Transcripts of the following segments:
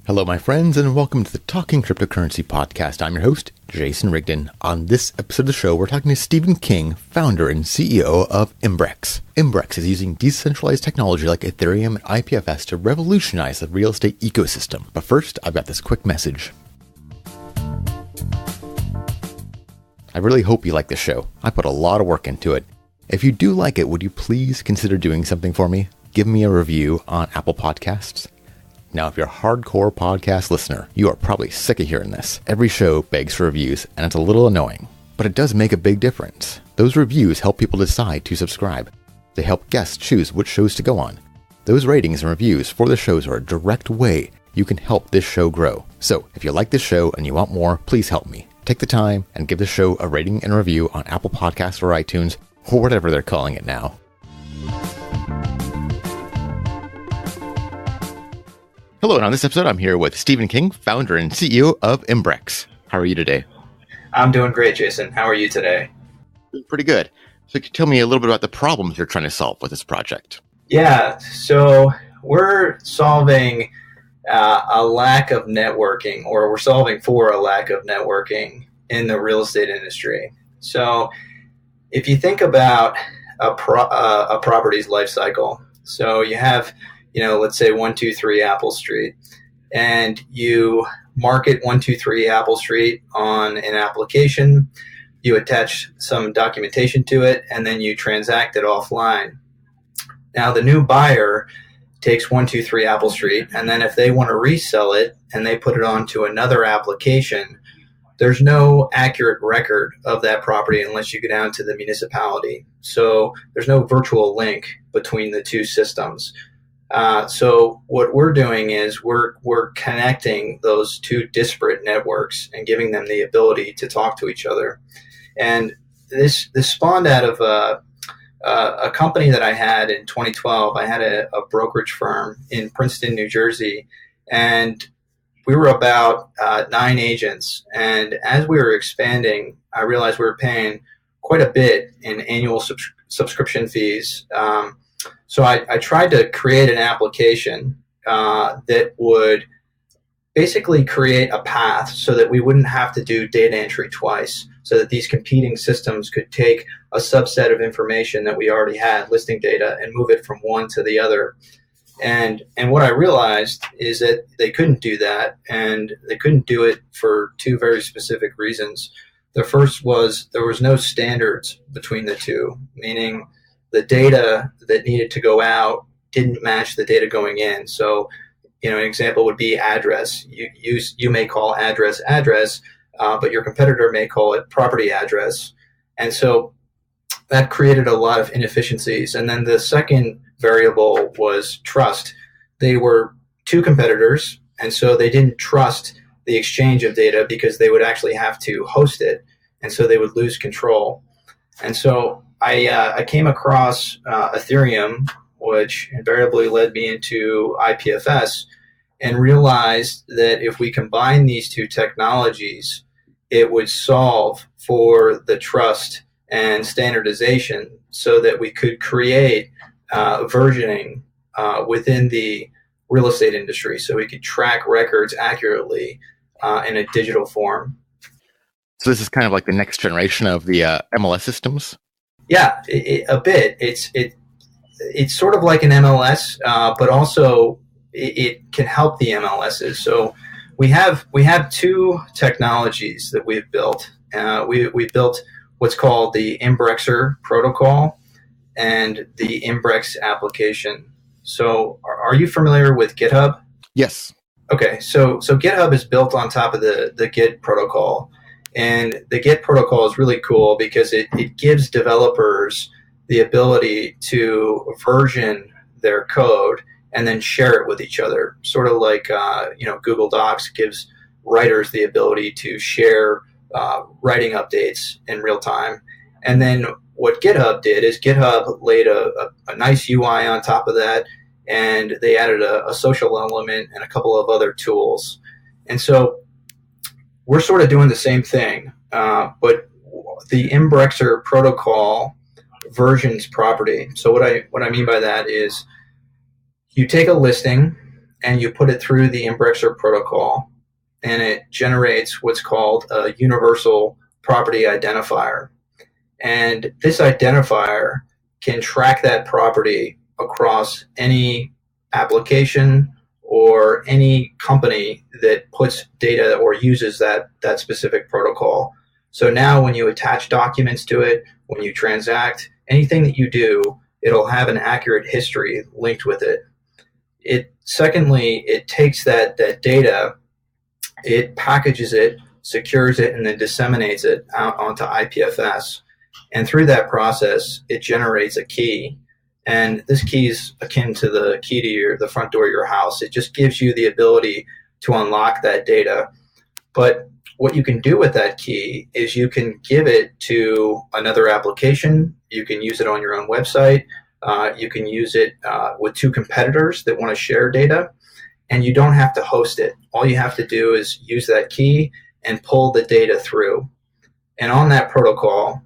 Hello, my friends, and welcome to the Talking Cryptocurrency podcast. I'm your host, Jason Rigdon. On this episode of the show, we're talking to Stephen King, founder and CEO of Imbrex. Imbrex is using decentralized technology like Ethereum and IPFS to revolutionize the real estate ecosystem. But first, I've got this quick message. I really hope you like this show. I put a lot of work into it. If you do like it, would you please consider doing something for me? Give me a review on Apple Podcasts. Now, if you're a hardcore podcast listener, you are probably sick of hearing this. Every show begs for reviews, and it's a little annoying. But it does make a big difference. Those reviews help people decide to subscribe. They help guests choose which shows to go on. Those ratings and reviews for the shows are a direct way you can help this show grow. So, if you like this show and you want more, please help me. Take the time and give the show a rating and review on Apple Podcasts or iTunes, or whatever they're calling it now. Hello, and on this episode, I'm here with Stephen King, founder and CEO of Imbrex. How are you today? I'm doing great, Jason. How are you today? Pretty good. So can you tell me a little bit about the problems you're trying to solve with this project? Yeah, so we're solving a lack of networking, or we're solving for a lack of networking in the real estate industry. So if you think about a property's life cycle, so you have let's say 123 Apple Street, and you market 123 Apple Street on an application, you attach some documentation to it, and then you transact it offline. Now, the new buyer takes 123 Apple Street, and then if they want to resell it and they put it onto another application, there's no accurate record of that property unless you go down to the municipality. So there's no virtual link between the two systems. So what we're doing is we're connecting those two disparate networks and giving them the ability to talk to each other. And this spawned out of a company that I had in 2012. I had a brokerage firm in Princeton, New Jersey, and we were about 9 agents. And as we were expanding, I realized we were paying quite a bit in annual subscription fees. So I tried to create an application that would basically create a path so that we wouldn't have to do data entry twice, so that these competing systems could take a subset of information that we already had, listing data, and move it from one to the other. And what I realized is that they couldn't do that, and they couldn't do it for two very specific reasons. The first was there was no standards between the two, meaning the data that needed to go out didn't match the data going in. So, an example would be address. You may call address, but your competitor may call it property address. And so that created a lot of inefficiencies. And then the second variable was trust. They were two competitors, and so they didn't trust the exchange of data because they would actually have to host it, and so they would lose control. And so I came across Ethereum, which invariably led me into IPFS, and realized that if we combine these two technologies, it would solve for the trust and standardization so that we could create versioning within the real estate industry, so we could track records accurately in a digital form. So this is kind of like the next generation of the MLS systems? Yeah, a bit. It's sort of like an MLS, but also it can help the MLSs. So we have two technologies that we've built. We built what's called the Imbrexer protocol and the Imbrex application. So are you familiar with GitHub? Yes. Okay, so GitHub is built on top of the Git protocol. And the Git protocol is really cool because it gives developers the ability to version their code and then share it with each other. Sort of like Google Docs gives writers the ability to share writing updates in real time. And then what GitHub did is GitHub laid a nice UI on top of that, and they added a social element and a couple of other tools. And so we're sort of doing the same thing, but the Imbrexer protocol versions property. So what I mean by that is you take a listing and you put it through the Imbrex protocol, and it generates what's called a universal property identifier. And this identifier can track that property across any application or any company that puts data or uses that specific protocol. So now when you attach documents to it, when you transact, anything that you do, it'll have an accurate history linked with it. Secondly, it takes that data, it packages it, secures it, and then disseminates it out onto IPFS. And through that process, it generates a key. And this key is akin to the key to the front door of your house. It just gives you the ability to unlock that data. But what you can do with that key is you can give it to another application. You can use it on your own website. You can use it with two competitors that want to share data. And you don't have to host it. All you have to do is use that key and pull the data through. And on that protocol,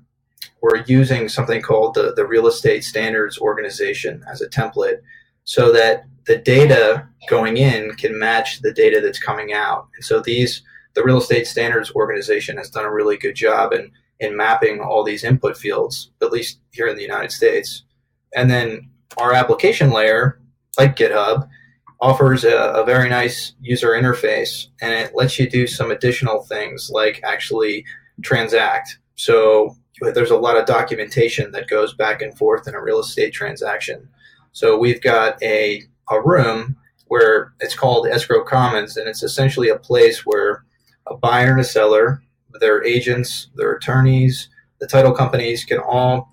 we're using something called the Real Estate Standards Organization as a template, so that the data going in can match the data that's coming out. And so the Real Estate Standards Organization has done a really good job in mapping all these input fields, at least here in the United States. And then our application layer, like GitHub, offers a very nice user interface, and it lets you do some additional things like actually transact. So there's a lot of documentation that goes back and forth in a real estate transaction. So we've got a room where it's called Escrow Commons, and it's essentially a place where a buyer and a seller, their agents, their attorneys, the title companies can all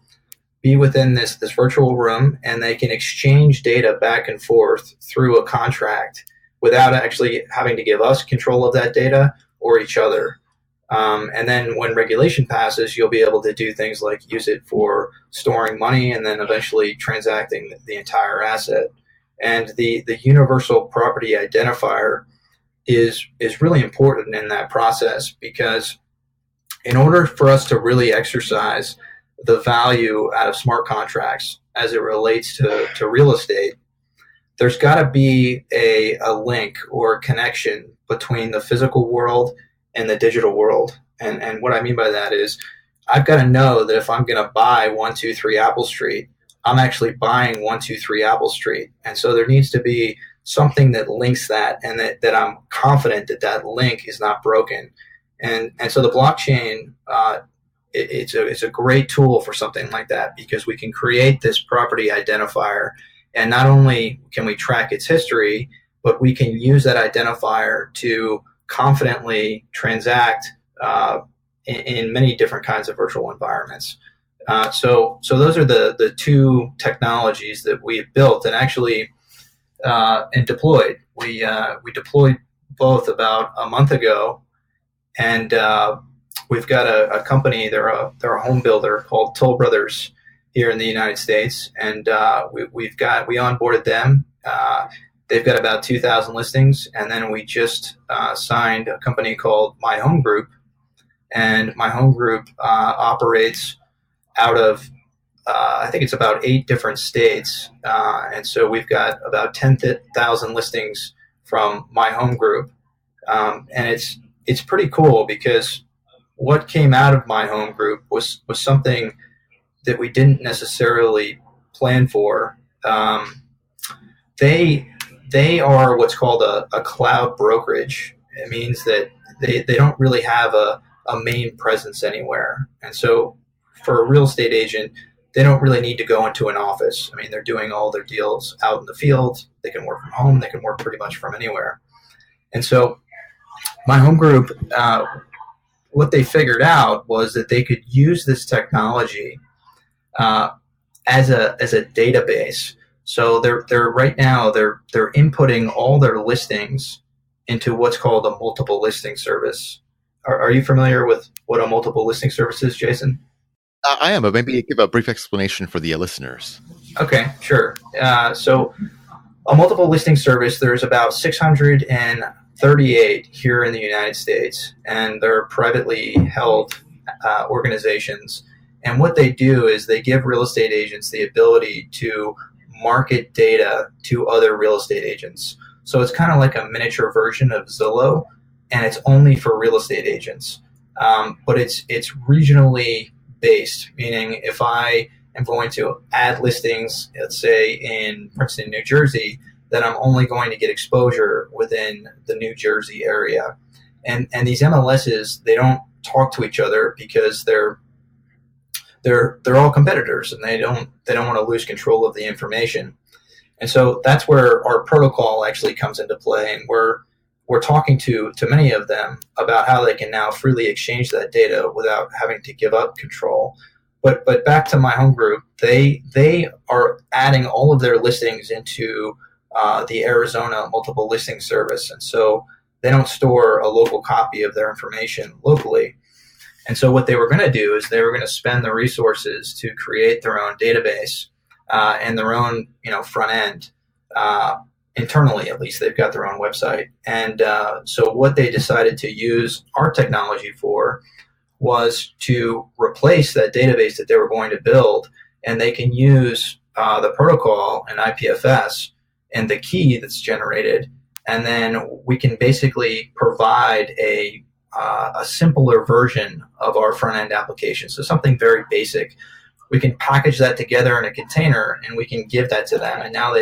be within this virtual room, and they can exchange data back and forth through a contract without actually having to give us control of that data or each other. And then when regulation passes, you'll be able to do things like use it for storing money and then eventually transacting the entire asset. And the universal property identifier is really important in that process, because in order for us to really exercise the value out of smart contracts as it relates to real estate, there's got to be a link or a connection between the physical world and the digital world. And what I mean by that is I've got to know that if I'm going to buy 123 Apple Street, I'm actually buying 123 Apple Street. And so there needs to be something that links that, and that I'm confident that link is not broken. And so the blockchain, it's a great tool for something like that, because we can create this property identifier, and not only can we track its history, but we can use that identifier to confidently transact in many different kinds of virtual environments. So those are the two technologies that we have built and actually and deployed. We deployed both about a month ago, and we've got a company. They're a home builder called Toll Brothers here in the United States, and we onboarded them. They've got about 2,000 listings, and then we just signed a company called My Home Group, and My Home Group operates out of I think it's about 8 different states, and so we've got about 10,000 listings from My Home Group, and it's pretty cool, because what came out of My Home Group was something that we didn't necessarily plan for. They are what's called a cloud brokerage. It means that they don't really have a main presence anywhere. And so for a real estate agent, they don't really need to go into an office. I mean, they're doing all their deals out in the field. They can work from home. They can work pretty much from anywhere. And so My Home Group, what they figured out was that they could use this technology as a database. So they're right now they're inputting all their listings into what's called a multiple listing service. Are you familiar with what a multiple listing service is, Jason? I am, but maybe give a brief explanation for the listeners. Okay, sure. So a multiple listing service, there's about 638 here in the United States, and they're privately held organizations. And what they do is they give real estate agents the ability to market data to other real estate agents. So it's kind of like a miniature version of Zillow, and it's only for real estate agents. But it's regionally based, meaning if I am going to add listings, let's say in Princeton, New Jersey, then I'm only going to get exposure within the New Jersey area. And these MLSs, they don't talk to each other because they're all competitors, and they don't want to lose control of the information. And so that's where our protocol actually comes into play, and we're talking to many of them about how they can now freely exchange that data without having to give up control. But back to my home group, they are adding all of their listings into the Arizona multiple listing service, and so they don't store a local copy of their information locally. And so what they were going to do is they were going to spend the resources to create their own database and their own front end. Internally, at least, they've got their own website. And so what they decided to use our technology for was to replace that database that they were going to build, and they can use the protocol and IPFS and the key that's generated, and then we can basically provide a simpler version of our front-end application. So something very basic. We can package that together in a container, and we can give that to them. And now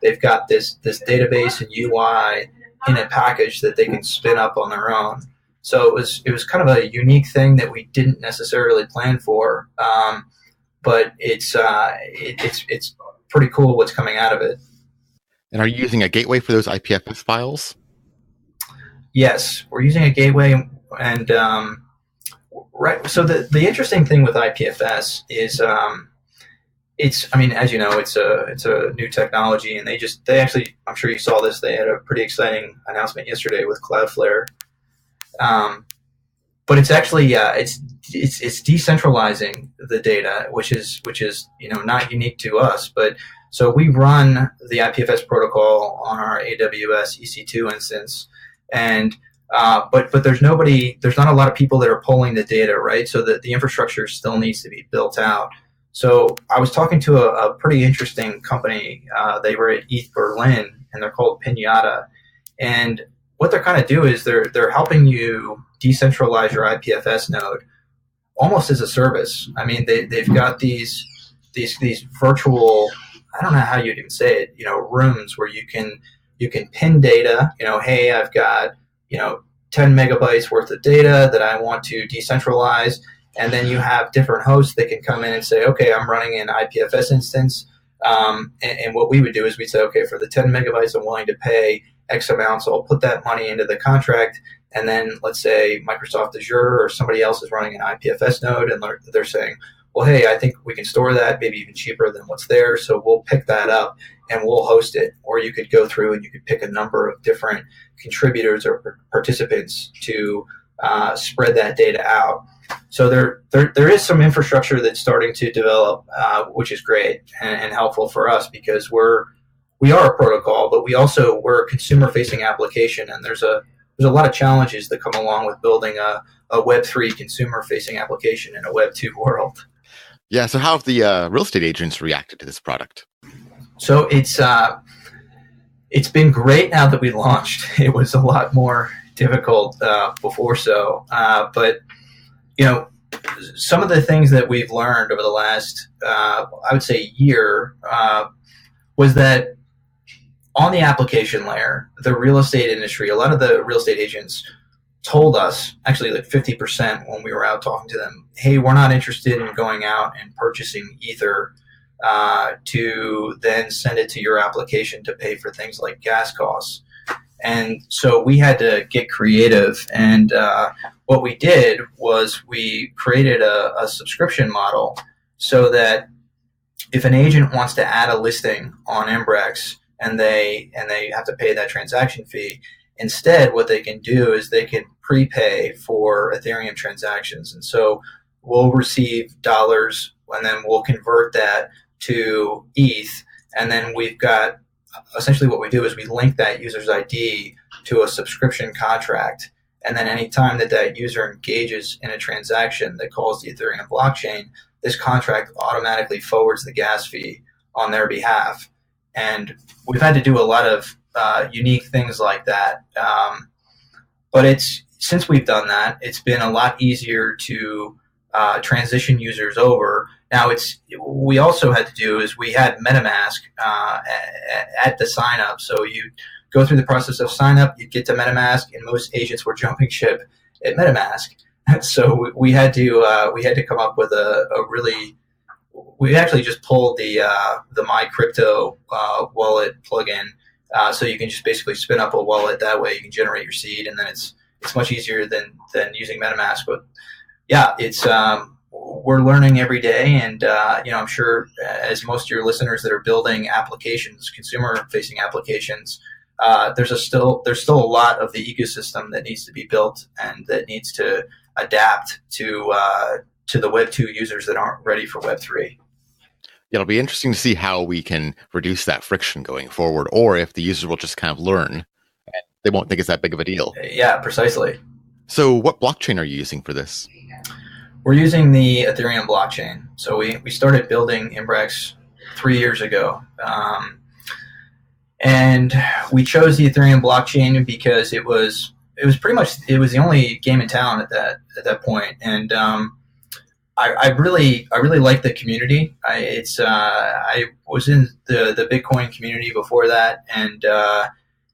they've got this database and UI in a package that they can spin up on their own. So it was kind of a unique thing that we didn't necessarily plan for, but it's pretty cool what's coming out of it. And are you using a gateway for those IPFS files? Yes, we're using a gateway, and right. So the interesting thing with IPFS is as you know, it's a new technology, and they actually, I'm sure you saw this, they had a pretty exciting announcement yesterday with Cloudflare. But it's actually it's decentralizing the data, which is not unique to us. But so we run the IPFS protocol on our AWS EC2 instance, and but there's not a lot of people that are pulling the data, right? So that the infrastructure still needs to be built out. So I was talking to a pretty interesting company. They were at ETH Berlin, and they're called Pinata. And what they're kind of do is they're helping you decentralize your IPFS node almost as a service. I mean, they've got these virtual, I don't know how you'd even say it, rooms where you can pin data. Hey, I've got 10 megabytes worth of data that I want to decentralize. And then you have different hosts that can come in and say, okay, I'm running an IPFS instance. And what we would do is we'd say, okay, for the 10 megabytes I'm willing to pay X amount, so I'll put that money into the contract. And then let's say Microsoft Azure or somebody else is running an IPFS node, and they're saying, well, hey, I think we can store that maybe even cheaper than what's there. So we'll pick that up and we'll host it. Or you could go through and you could pick a number of different contributors or participants to spread that data out. So there is some infrastructure that's starting to develop, which is great and helpful for us, because we are a protocol, but we're a consumer-facing application, and there's a lot of challenges that come along with building a Web3 consumer-facing application in a Web2 world. Yeah. So how have the real estate agents reacted to this product? So it's been great now that we launched. It was a lot more difficult before so, but some of the things that we've learned over the last, I would say, year, was that on the application layer, the real estate industry, a lot of the real estate agents told us, actually like 50% when we were out talking to them, hey, we're not interested in going out and purchasing Ether to then send it to your application to pay for things like gas costs. And so we had to get creative, and what we did was we created a subscription model so that if an agent wants to add a listing on Imbrex and they have to pay that transaction fee, instead what they can do is they can prepay for Ethereum transactions. And so we'll receive dollars, and then we'll convert that to ETH, and then we've got essentially what we do is we link that user's ID to a subscription contract, and then anytime that user engages in a transaction that calls the Ethereum blockchain, this contract automatically forwards the gas fee on their behalf. And we've had to do a lot of unique things like that. But since we've done that, it's been a lot easier to transition users over. Now, we also had to do is we had MetaMask at the sign up. So you go through the process of sign up, you get to MetaMask, and most agents were jumping ship at MetaMask. So we had to come up with a really. We actually just pulled the My Crypto wallet plugin, so you can just basically spin up a wallet. That way, you can generate your seed, and then it's much easier than using MetaMask. But yeah, it's we're learning every day, and I'm sure as most of your listeners that are building applications, consumer-facing applications, there's still a lot of the ecosystem that needs to be built and that needs to adapt to the Web 2 users that aren't ready for Web 3. It'll be interesting to see how we can reduce that friction going forward, or if the users will just kind of learn and they won't think it's that big of a deal. Yeah, precisely. So what blockchain are you using for this? We're using the Ethereum blockchain. So we started building Imbrex 3 years ago. And we chose the Ethereum blockchain because it was the only game in town at that point. And I really like the community. I was in the Bitcoin community before that, and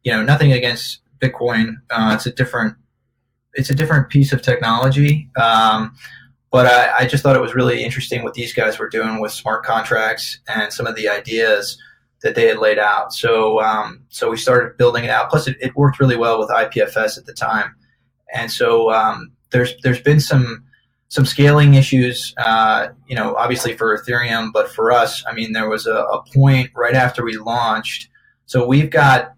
nothing against Bitcoin. It's a different piece of technology. But I just thought it was really interesting what these guys were doing with smart contracts and some of the ideas that they had laid out. So we started building it out. Plus, it worked really well with IPFS at the time. And so there's been some scaling issues, obviously for Ethereum, but for us, I mean, there was a point right after we launched. So we've got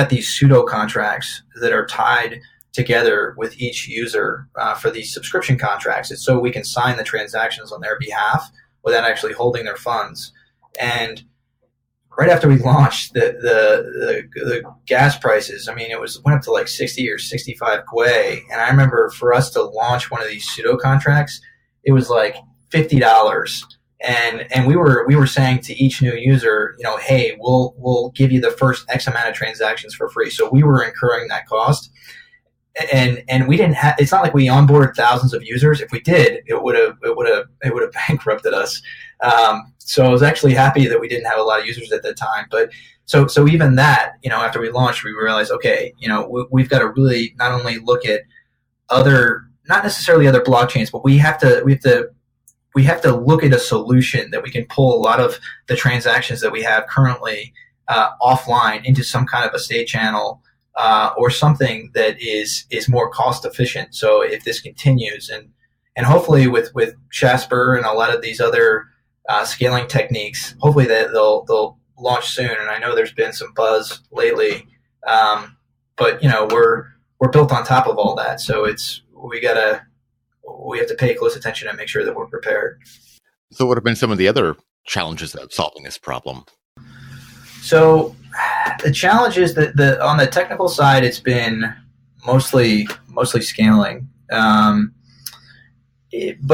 these pseudo contracts that are tied together with each user for these subscription contracts. It's so we can sign the transactions on their behalf without actually holding their funds. And right after we launched, the gas prices, I mean, went up to like 60 or 65 Gwei. And I remember for us to launch one of these pseudo contracts, it was like $50. And we were saying to each new user, hey, we'll give you the first X amount of transactions for free. So we were incurring that cost. And we didn't have. It's not like we onboarded thousands of users. If we did, it would have bankrupted us. So I was actually happy that we didn't have a lot of users at that time. But so even that, after we launched, we realized, okay, we've got to really not only look at not necessarily other blockchains, but we have to look at a solution that we can pull a lot of the transactions that we have currently offline into some kind of a state channel. Or something that is more cost efficient. So if this continues, and hopefully with Jasper and a lot of these other scaling techniques, hopefully that they'll launch soon. And I know there's been some buzz lately, but we're built on top of all that. So we have to pay close attention and make sure that we're prepared. So what have been some of the other challenges of solving this problem? So the challenge is that on the technical side, it's been mostly scaling, but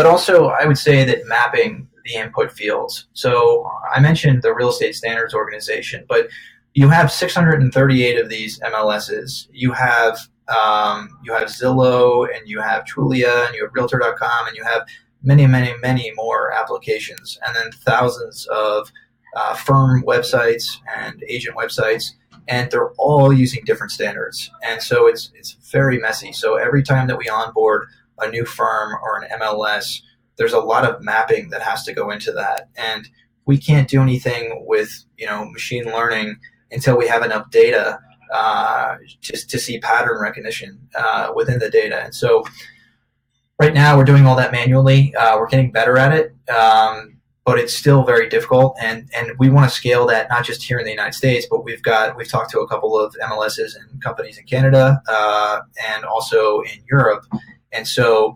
also I would say that mapping the input fields. So I mentioned the Real Estate Standards Organization, but you have 638 of these MLSs. You have Zillow, and you have Trulia, and you have Realtor.com, and you have many, many, many more applications, and then thousands of firm websites and agent websites, and they're all using different standards. And so it's very messy. So every time that we onboard a new firm or an MLS, there's a lot of mapping that has to go into that. And we can't do anything with machine learning until we have enough data just to see pattern recognition within the data. And so right now we're doing all that manually. We're getting better at it. But it's still very difficult, and we want to scale that not just here in the United States, but we've talked to a couple of MLSs and companies in Canada and also in Europe, and so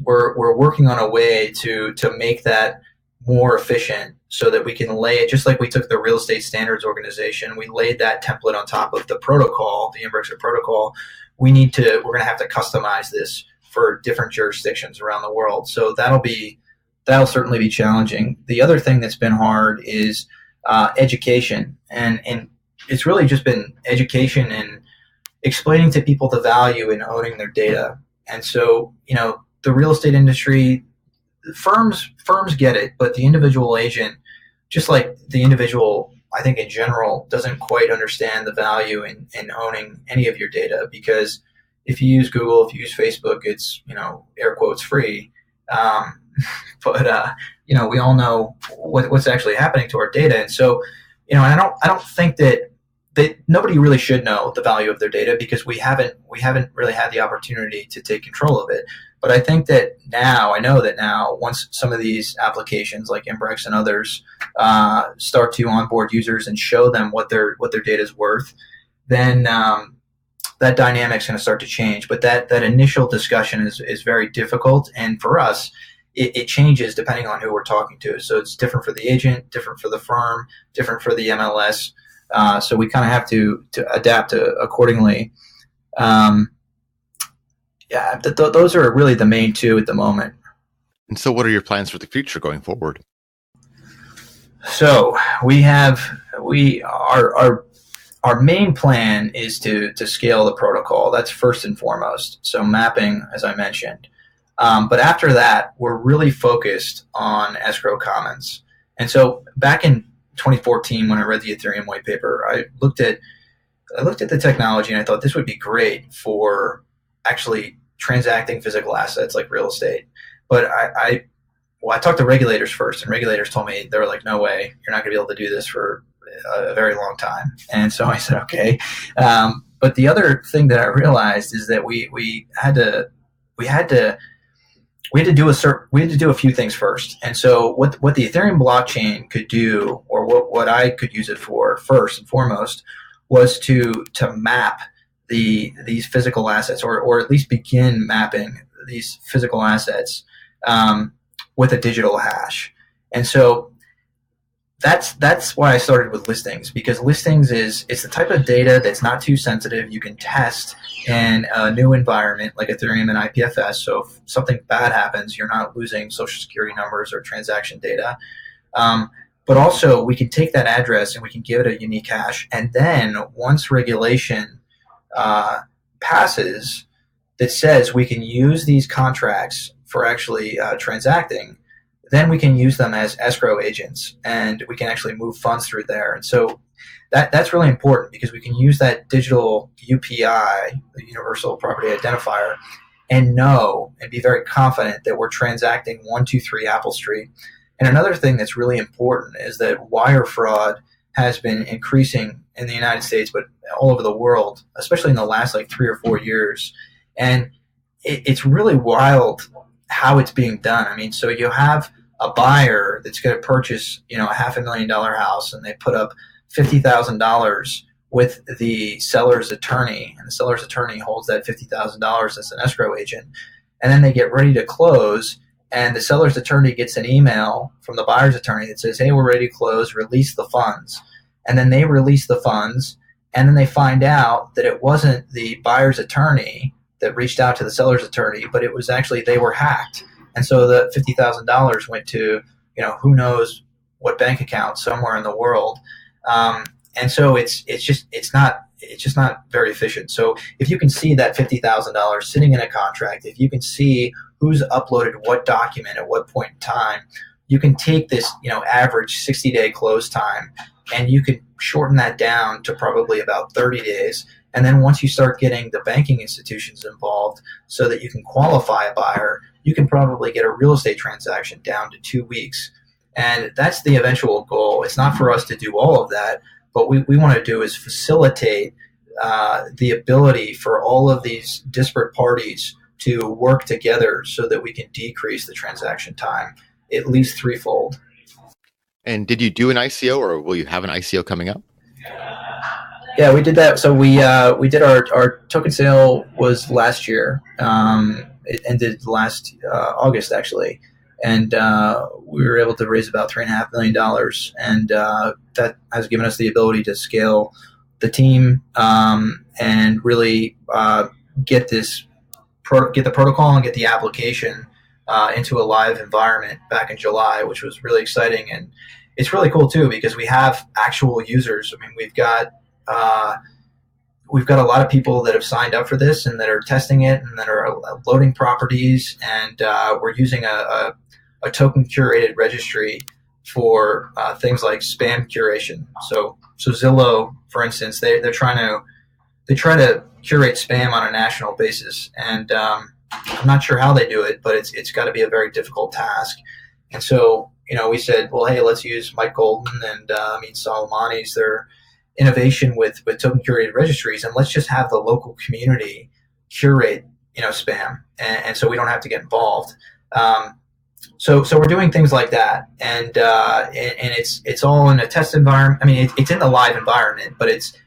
we're working on a way to make that more efficient so that we can lay it, just like we took the Real Estate Standards Organization, we laid that template on top of the protocol, the Imbrex protocol. We're going to have to customize this for different jurisdictions around the world. So that'll certainly be challenging. The other thing that's been hard is education, and it's really just been education and explaining to people the value in owning their data. And so, the real estate industry, firms get it, but the individual agent, just like the individual, I think in general, doesn't quite understand the value in owning any of your data, because if you use Google, if you use Facebook, it's, air quotes free. But we all know what's actually happening to our data. And so, I don't think that nobody really should know the value of their data, because we haven't really had the opportunity to take control of it. But I think that I know that now, once some of these applications like Imbrex and others start to onboard users and show them what their data is worth, then that dynamic's going to start to change. But that initial discussion is very difficult, and for us, it changes depending on who we're talking to. So it's different for the agent, different for the firm, different for the MLS. So we kind of have to adapt accordingly. Those are really the main two at the moment. And so what are your plans for the future going forward? So our main plan is to scale the protocol. That's first and foremost. So mapping, as I mentioned. But after that, we're really focused on escrow commons. And so back in 2014, when I read the Ethereum white paper, I looked at the technology and I thought this would be great for actually transacting physical assets like real estate. But I talked to regulators first, and regulators told me, they were like, no way, you're not going to be able to do this for a very long time. And so I said, okay. But the other thing that I realized is that we had to do a few things first. And so what the Ethereum blockchain could do, or what I could use it for first and foremost, was to map these physical assets, or at least begin mapping these physical assets with a digital hash. And so that's why I started with listings, because listings it's the type of data that's not too sensitive. You can test in a new environment like Ethereum and IPFS. So if something bad happens, you're not losing social security numbers or transaction data. But also we can take that address and we can give it a unique hash. And then once regulation passes that says we can use these contracts for actually transacting, then we can use them as escrow agents, and we can actually move funds through there. And so that's really important, because we can use that digital UPI, the Universal Property Identifier, and be very confident that we're transacting 123 Apple Street. And another thing that's really important is that wire fraud has been increasing in the United States, but all over the world, especially in the last 3 or 4 years. And it's really wild how it's being done. I mean, so you have a buyer that's going to purchase, a $500,000 house, and they put up $50,000 with the seller's attorney, and the seller's attorney holds that $50,000 as an escrow agent. And then they get ready to close, and the seller's attorney gets an email from the buyer's attorney that says, hey, we're ready to close, release the funds. And then they release the funds, and then they find out that it wasn't the buyer's attorney that reached out to the seller's attorney, but it was actually, they were hacked. And so the $50,000 went to, who knows what bank account somewhere in the world. And so it's just not very efficient. So if you can see that $50,000 sitting in a contract, if you can see who's uploaded what document at what point in time, you can take this, average 60-day close time, and you could shorten that down to probably about 30 days. And then once you start getting the banking institutions involved so that you can qualify a buyer, you can probably get a real estate transaction down to 2 weeks. And that's the eventual goal. It's not for us to do all of that, but what we want to do is facilitate the ability for all of these disparate parties to work together so that we can decrease the transaction time at least threefold. And did you do an ICO, or will you have an ICO coming up? Yeah, we did that. So we did our token sale was last year. It ended last August, actually. And we were able to raise about $3.5 million. And that has given us the ability to scale the team and really get the protocol and get the application into a live environment back in July, which was really exciting. And it's really cool too, because we have actual users. I mean, we've got a lot of people that have signed up for this and that are testing it and that are loading properties. And we're using a token curated registry for things like spam curation. So Zillow, for instance, they try to curate spam on a national basis, and I'm not sure how they do it, but it's got to be a very difficult task. And so, we said, well, hey, let's use Mike Golden and Amit Soleimani's their innovation with token curated registries, and let's just have the local community curate spam, and so we don't have to get involved. So we're doing things like that, and it's all in a test environment. I mean, it's in the live environment, but it's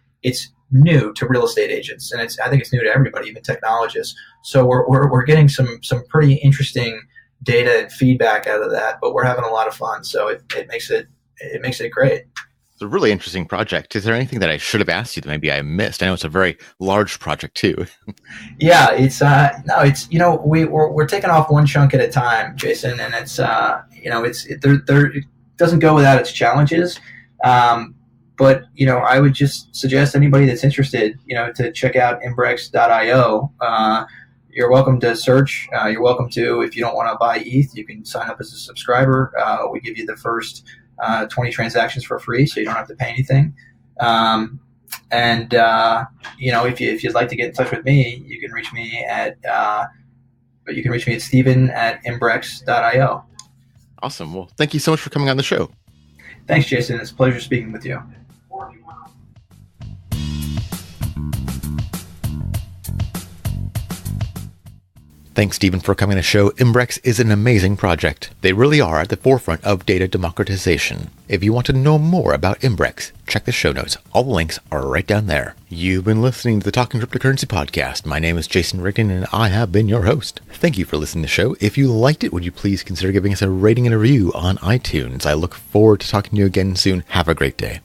new to real estate agents, and I think it's new to everybody, even technologists. So we're getting some pretty interesting data and feedback out of that, but we're having a lot of fun. So it makes it great. It's a really interesting project. Is there anything that I should have asked you that maybe I missed? I know it's a very large project too. Yeah, we're taking off one chunk at a time, Jason, and it's it doesn't go without its challenges. But I would just suggest anybody that's interested, to check out Imbrex.io. You're welcome to search. You're welcome to, if you don't want to buy ETH, you can sign up as a subscriber. We give you the first 20 transactions for free, so you don't have to pay anything. If you'd like to get in touch with me, you can reach me at Steven@Imbrex.io. Awesome. Well, thank you so much for coming on the show. Thanks, Jason. It's a pleasure speaking with you. Thanks, Stephen, for coming on the show. Imbrex is an amazing project. They really are at the forefront of data democratization. If you want to know more about Imbrex, check the show notes. All the links are right down there. You've been listening to the Talking Cryptocurrency podcast. My name is Jason Rigdon, and I have been your host. Thank you for listening to the show. If you liked it, would you please consider giving us a rating and a review on iTunes? I look forward to talking to you again soon. Have a great day.